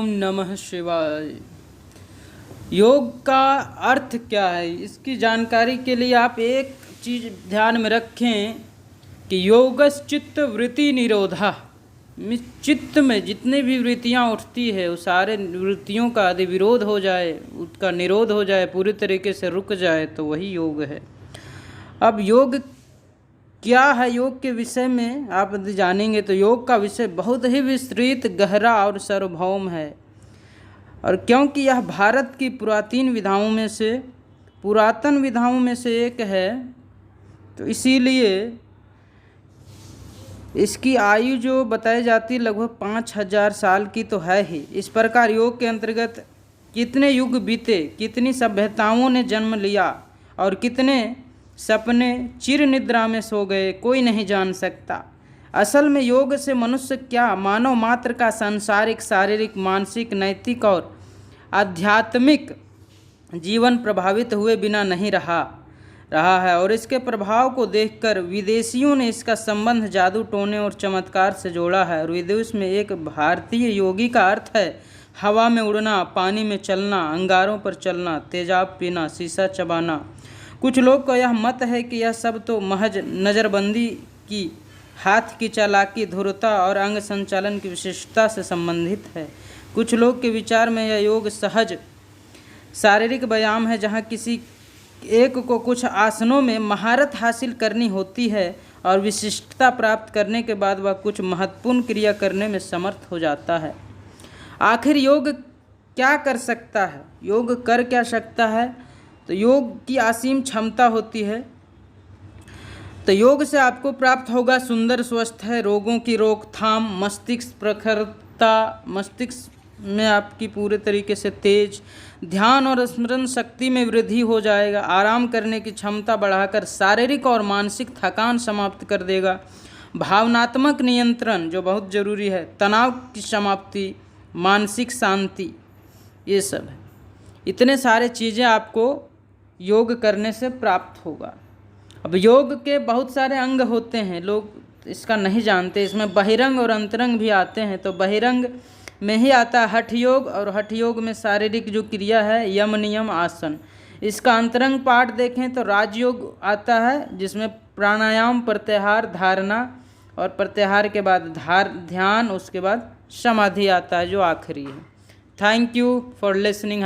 ओम नमः शिवाय। योग का अर्थ क्या है, इसकी जानकारी के लिए आप एक चीज़ ध्यान में रखें कि योगश्चित्त वृत्ति निरोधा। चित्त में जितनी भी वृत्तियाँ उठती है, उस सारे वृत्तियों का यदि विरोध हो जाए, उसका निरोध हो जाए, पूरी तरीके से रुक जाए, तो वही योग है। अब योग क्या है, योग के विषय में आप यदि जानेंगे तो योग का विषय बहुत ही विस्तृत, गहरा और सार्वभौम है। और क्योंकि यह भारत की पुरातन विधाओं में से एक है, तो इसीलिए इसकी आयु जो बताई जाती है लगभग 5000 साल की तो है ही। इस प्रकार योग के अंतर्गत कितने युग बीते, कितनी सभ्यताओं ने जन्म लिया और कितने सपने चिर निद्रा में सो गए, कोई नहीं जान सकता। असल में योग से मनुष्य क्या, मानव मात्र का सांसारिक, शारीरिक, मानसिक, नैतिक और आध्यात्मिक जीवन प्रभावित हुए बिना नहीं रहा है। और इसके प्रभाव को देखकर विदेशियों ने इसका संबंध जादू टोने और चमत्कार से जोड़ा है। और विदेश में एक भारतीय योगी का अर्थ है हवा में उड़ना, पानी में चलना, अंगारों पर चलना, तेजाब पीना, शीशा चबाना। कुछ लोग का यह मत है कि यह सब तो महज नज़रबंदी की, हाथ की चालाकी, धुरता और अंग संचालन की विशिष्टता से संबंधित है। कुछ लोग के विचार में यह योग सहज शारीरिक व्यायाम है, जहाँ किसी एक को कुछ आसनों में महारत हासिल करनी होती है और विशिष्टता प्राप्त करने के बाद वह कुछ महत्वपूर्ण क्रिया करने में समर्थ हो जाता है। आखिर योग क्या कर सकता है, योग कर क्या सकता है? तो योग की असीम क्षमता होती है। तो योग से आपको प्राप्त होगा सुंदर स्वस्थ है, रोगों की रोकथाम, मस्तिष्क प्रखरता, मस्तिष्क में आपकी पूरे तरीके से तेज, ध्यान और स्मरण शक्ति में वृद्धि हो जाएगा, आराम करने की क्षमता बढ़ाकर शारीरिक और मानसिक थकान समाप्त कर देगा, भावनात्मक नियंत्रण जो बहुत ज़रूरी है, तनाव की समाप्ति, मानसिक शांति, ये सब है। इतने सारे चीज़ें आपको योग करने से प्राप्त होगा। अब योग के बहुत सारे अंग होते हैं, लोग इसका नहीं जानते। इसमें बहिरंग और अंतरंग भी आते हैं। तो बहिरंग में ही आता है हठ योग, और हठ योग में शारीरिक जो क्रिया है यम नियम आसन। इसका अंतरंग पार्ट देखें तो राजयोग आता है, जिसमें प्राणायाम, प्रत्याहार, धारणा और प्रत्याहार के बाद ध्यान, उसके बाद समाधि आता है जो आखिरी है। Thank you for listening.